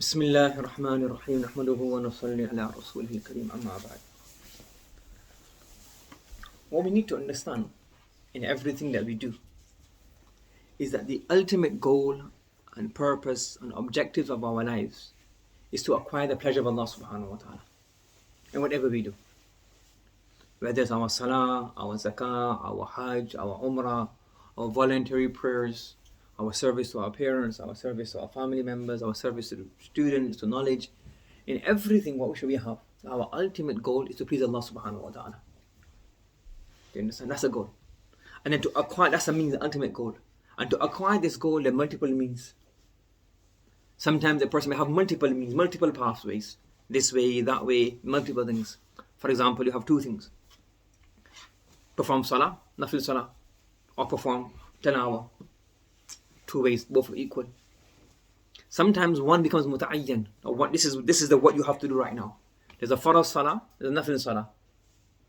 بسم الله الرحمن الرحيم نحمده ونصلي على رسوله الكريم أما بعد. What we need to understand in everything that we do is that the ultimate goal and purpose and objectives of our lives is to acquire the pleasure of Allah subhanahu wa ta'ala in whatever we do. Whether it's our salah, our zakah, our hajj, our umrah, our voluntary prayers, our service to our parents, our service to our family members, our service to students, to knowledge. In everything, what should we have? Our ultimate goal is to please Allah subhanahu wa ta'ala. Do you understand? That's a goal. And then to acquire, that's the means, the ultimate goal. And to acquire this goal, there are multiple means. Sometimes a person may have multiple means, multiple pathways. This way, that way, multiple things. For example, you have two things. Perform salah, nafil salah. Or perform 10 hours. Two ways, both are equal. Sometimes one becomes muta'ayyan. This is the what you have to do right now. There's a farz salah, there's a nafil salah.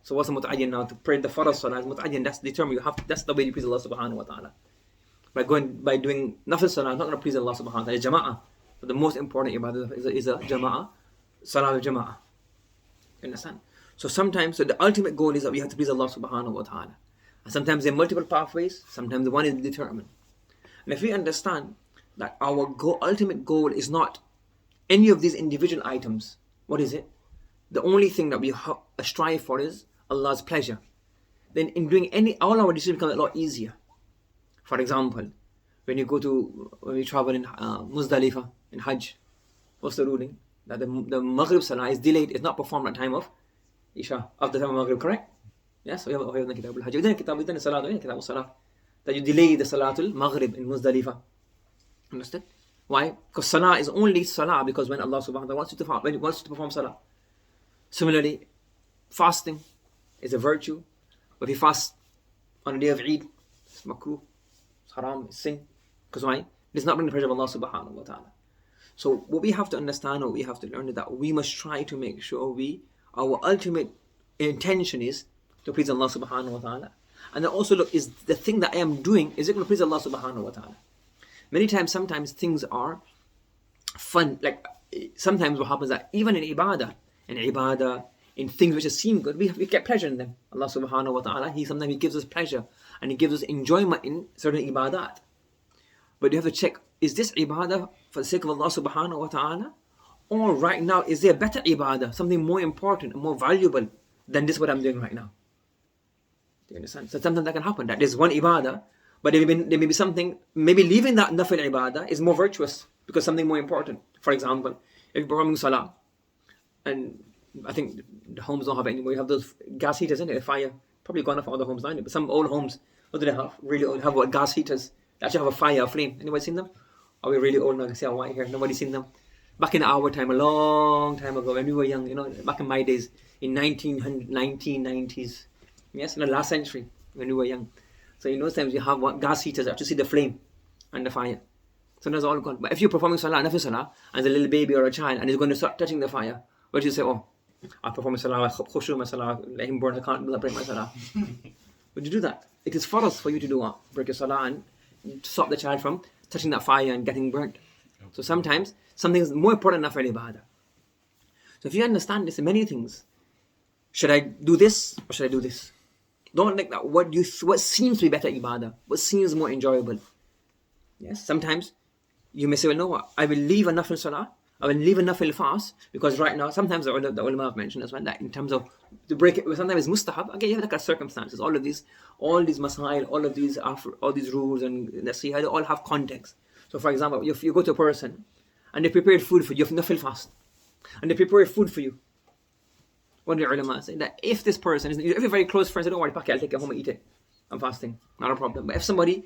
So what's the muta'ayyan now? To pray the farz salah is muta'ayyan. That's determined. That's the way you please Allah subhanahu wa ta'ala. By doing nafil salah, not going to please Allah subhanahu wa ta'ala. It's jama'ah. But the most important ibadah is a jama'ah. Salah al-jama'ah. You understand? So the ultimate goal is that we have to please Allah subhanahu wa ta'ala. And sometimes there are multiple pathways, sometimes the one is determined. And if we understand that our ultimate goal is not any of these individual items, what is it? The only thing that we strive for is Allah's pleasure. Then in doing all our decisions become a lot easier. For example, when we travel in Muzdalifah, in Hajj, what's the ruling? That the Maghrib Salah is delayed, it's not performed at the time of Isha, after the time of Maghrib, correct? Yes, we have the Kitab al-Hajj. We have the Salah, Kitab al-Salah. That you delay the Salatul Maghrib in Muzdalifah. Understood? Why? Because Salah is only Salah because when Allah subhanahu wa ta'ala wants you to perform Salah. Similarly, fasting is a virtue. But if you fast on the day of Eid, it's makruh, it's haram, it's sin. Because why? It does not bring the pleasure of Allah subhanahu wa ta'ala. So what we have to understand, what we have to learn is that we must try to make sure our ultimate intention is to please Allah subhanahu wa ta'ala. And then also look, is the thing that I am doing, is it going to please Allah subhanahu wa ta'ala? Sometimes things are fun. Like sometimes what happens that even in ibadah, in things which seem good, we get pleasure in them. Allah subhanahu wa ta'ala, sometimes He gives us pleasure and He gives us enjoyment in certain ibadat. But you have to check, is this ibadah for the sake of Allah subhanahu wa ta'ala? Or right now, is there a better ibadah, something more important and more valuable than this what I'm doing right now? Do you understand? So sometimes that can happen, that there's one ibadah, but there may be something, maybe leaving that nafil ibadah is more virtuous because something more important. For example, if you're performing salah, and I think the homes don't have it anymore, you have those gas heaters in it, a fire, probably gone off all the homes now, but some old homes, what do they have? Really old, have what, gas heaters, they actually have a fire, a flame. Anybody seen them? Are we really old now? I can see a white here, nobody seen them. Back in our time, a long time ago, when we were young, back in my days, in 1990s, yes, in the last century, when we were young. So in those times, you have gas heaters to see the flame and the fire. So that's all gone. But if you're performing salah, nafil salah, and there's a little baby or a child, and he's going to start touching the fire, what do you say? Oh, I'm performing salah, khushu my salah, let him burn, I can't break my salah. Would you do that? It is farz for you to do break your salah and stop the child from touching that fire and getting burnt. So sometimes, something is more important than nafil ibadah. So if you understand this, many things, should I do this or should I do this? Don't like that. What seems to be better ibadah? What seems more enjoyable? Yes. Sometimes you may say, well, no, what? I will leave a nafil salah. I will leave a nafil fast because right now, sometimes the ulama have mentioned as well that in terms of to break it, sometimes it's mustahab. Again, you have to look at circumstances. All these masail, all these rules and nasiha, they all have context. So, for example, if you go to a person and they prepared food for you, you have nafil fast, and they prepared food for you. What do the ulama say? That if this person if you're very close friends, say, don't worry, I'll take it home and eat it. I'm fasting, not a problem. But if somebody,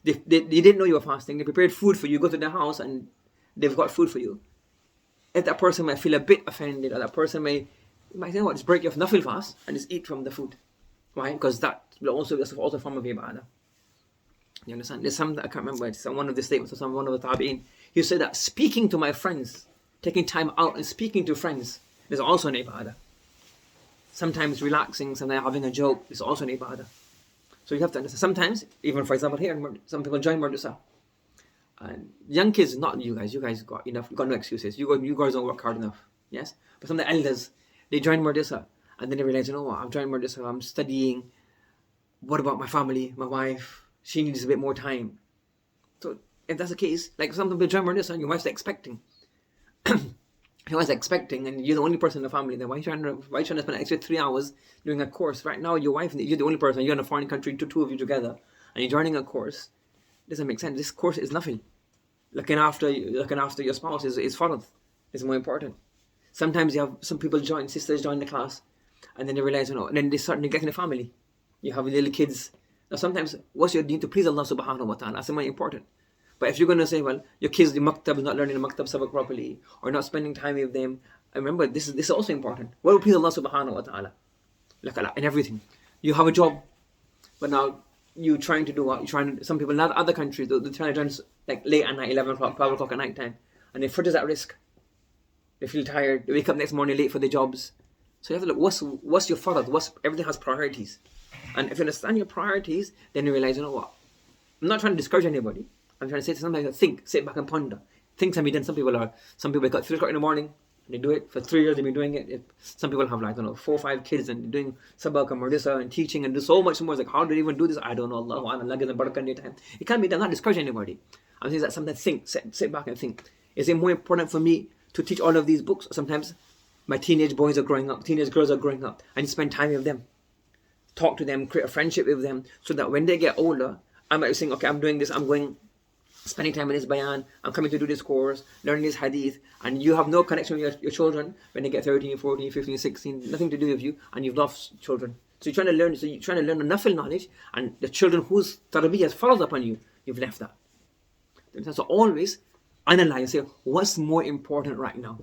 they didn't know you were fasting, they prepared food for you, go to their house and they've got food for you. If that person might feel a bit offended, or that person might say, just break your nafil fast and just eat from the food. Why? Because that's also a form of ibadah. You understand? There's some, I can't remember, it's one of the statements of one of the tabi'in. He said that speaking to my friends, taking time out and speaking to friends is also an ibadah. Sometimes relaxing, sometimes having a joke is also an ibadah. So you have to understand. Sometimes, even for example here, some people join Murdusa. And young kids, not you guys got enough, got no excuses. You guys don't work hard enough. Yes? But some of the elders, they join Murdisa and then they realize, you know what, I'm joining Murdisa, I'm studying. What about my family, my wife? She needs a bit more time. So if that's the case, like some people join Murdisa and your wife's expecting. Your wife's expecting and you're the only person in the family, then why are you trying to spend an extra 3 hours doing a course? Right now your wife, you're the only person, you're in a foreign country, two of you together, and you're joining a course. It doesn't make sense. This course is nothing. Looking after your spouse is farad. It's more important. Sometimes you have some people sisters join the class, and then they realize, and then they start neglecting the family. You have little kids. Now sometimes, what's your need to please Allah subhanahu wa ta'ala? That's more important. But if you're going to say, well, your kids, the maktab is not learning the maktab sabak properly, or not spending time with them, remember, this is also important. What will please Allah subhanahu wa ta'ala? Like in everything. You have a job, but now you're trying to do what? Some people in other countries, they're trying to join like late at night, 11 o'clock, 12 o'clock at night time, and their foot is at risk. They feel tired, they wake up next morning late for their jobs. So you have to look, what's your farad? Everything has priorities. And if you understand your priorities, then you realize, you know what? I'm not trying to discourage anybody. I'm trying to say to somebody, sit back and ponder. Things can be done. Some people wake up 3 o'clock in the morning, and they do it. For 3 years they've been doing it. Some people have 4 or 5 kids and they're doing sabak and murdisa and teaching and do so much more. It's like, how do they even do this? I don't know. Allah gives them barakah in their time. It can't be done. I'm not discouraging anybody. I'm saying that sometimes sit back and think. Is it more important for me to teach all of these books? Sometimes my teenage boys are growing up, teenage girls are growing up. I need to spend time with them. Talk to them, create a friendship with them, so that when they get older, I might be saying, okay, I'm doing this, I'm going, spending time in this bayan, I'm coming to do this course, learning this hadith, and you have no connection with your children when they get 13, 14, 15, 16, nothing to do with you, and you've lost children. So you're trying to learn enough knowledge, and the children whose tarbiyah follows upon you, you've left that. So always analyze, say, what's more important right now?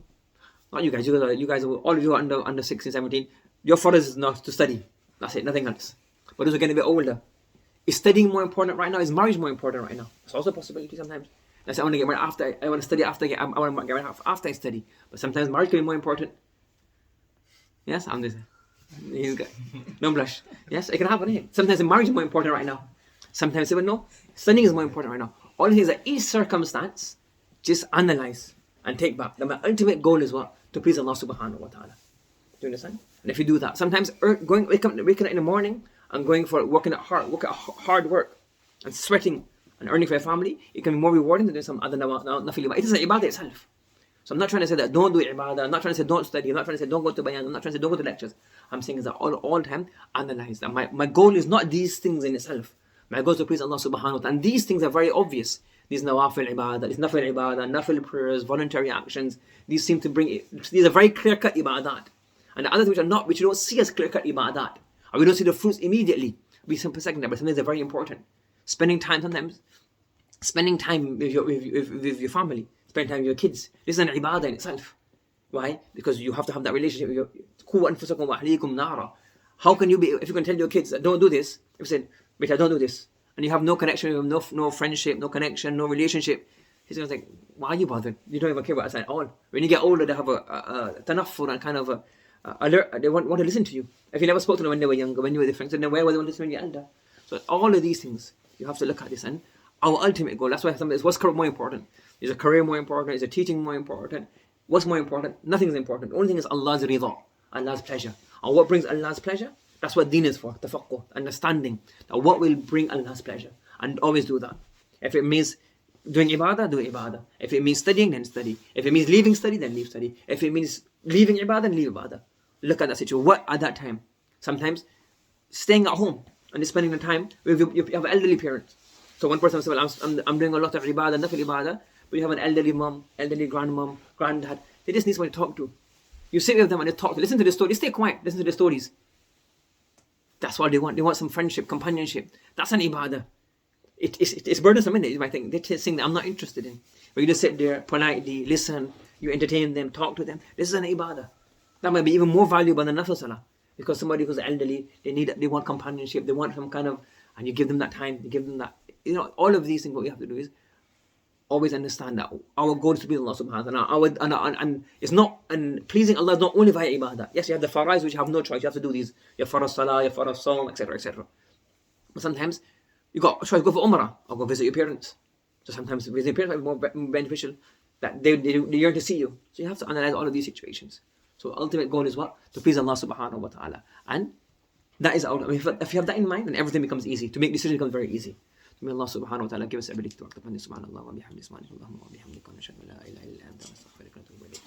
Not you guys, all of you are under 16, 17, your focus is not to study. That's it, nothing else. But those are getting a bit older. Is studying more important right now? Is marriage more important right now? It's also a possibility sometimes. I say, I want to get married after, I want to study after, I want to get married after I study. But sometimes marriage can be more important. Yes, I'm just, he's good. Don't blush. Yes, it can happen here. Sometimes marriage is more important right now. Sometimes even no, studying is more important right now. All things that each circumstance, just analyze and take back. My ultimate goal is what? To please Allah subhanahu wa ta'ala. Do you understand? And if you do that, sometimes waking up in the morning and going for working at hard work and sweating and earning for your family, it can be more rewarding than doing some other nafil. It is an ibadah itself. So I'm not trying to say that don't do ibadah, I'm not trying to say don't study, I'm not trying to say don't go to bayan, I'm not trying to say don't go to lectures. I'm saying is that all time analyze that. My goal is not these things in itself. My goal is to please Allah subhanahu wa ta'ala. And these things are very obvious. These nawafil ibadah, these nafil ibadah, nafil prayers, voluntary actions, these are very clear-cut ibadat. And the others which you don't see as clear-cut ibadat, or we don't see the fruits immediately, we simple second that, but sometimes they're very important. Spending time with your family, spending time with your kids. This is an ibadah in itself. Why? Because you have to have that relationship with your how can you be, if you can tell your kids that don't do this, if you said, "Beta, don't do this," and you have no connection with them, no friendship, no connection, no relationship, he's going to think, why are you bothered? You don't even care about us at all. When you get older, they have a tanaffur and kind of a alert. They want to listen to you. If you never spoke to them when they were younger, when you were different, then where were they want to listen when you're older? So all of these things, you have to look at this. And our ultimate goal, that's why something is, what's more important? Is a career more important? Is a teaching more important? What's more important? Nothing is important. The only thing is Allah's rida, Allah's pleasure. And what brings Allah's pleasure? That's what deen is for, tafaqquh, understanding. That what will bring Allah's pleasure. And always do that. If it means doing ibadah, do ibadah. If it means studying, then study. If it means leaving study, then leave study. If it means leaving ibadah, then leave ibadah. Look at that situation. What at that time? Sometimes staying at home and spending the time with you have elderly parents. So one person says, well, I'm doing a lot of ibadah, nafil ibadah, but you have an elderly mom, elderly grandmom, granddad. They just need someone to talk to. You sit with them and they talk to. Listen to the stories. Stay quiet. Listen to the stories. That's what they want. They want some friendship, companionship. That's an ibadah. It's burdensome, isn't it? You might think, they saying that I'm not interested in. But you just sit there politely, listen, you entertain them, talk to them. This is an ibadah. That might be even more valuable than nafil salah. Because somebody who's elderly, they want companionship, they want some kind of, and you give them that time, you give them that. All of these things, what we have to do is always understand that our goal is to please Allah subhanahu wa ta'ala. And it's not, and pleasing Allah is not only via ibadah. Yes, you have the farais which you have no choice, you have to do these. Your faras salah, your faras sawm, etc., etc. But sometimes you got a choice, go for umrah or go visit your parents. So sometimes visiting parents might be more beneficial, that they yearn to see you. So you have to analyze all of these situations. So ultimate goal is what? To please Allah subhanahu wa ta'ala. And that is out. If you have that in mind, then everything becomes easy. To make decisions becomes very easy. May Allah subhanahu wa ta'ala give us the ability to act upon this. Subhanallah wa bihamdihi, subhanallah wa bihamdihi, wa nashhadu an la ilaha illa anta, nastaghfiruka wa natubu ilayk.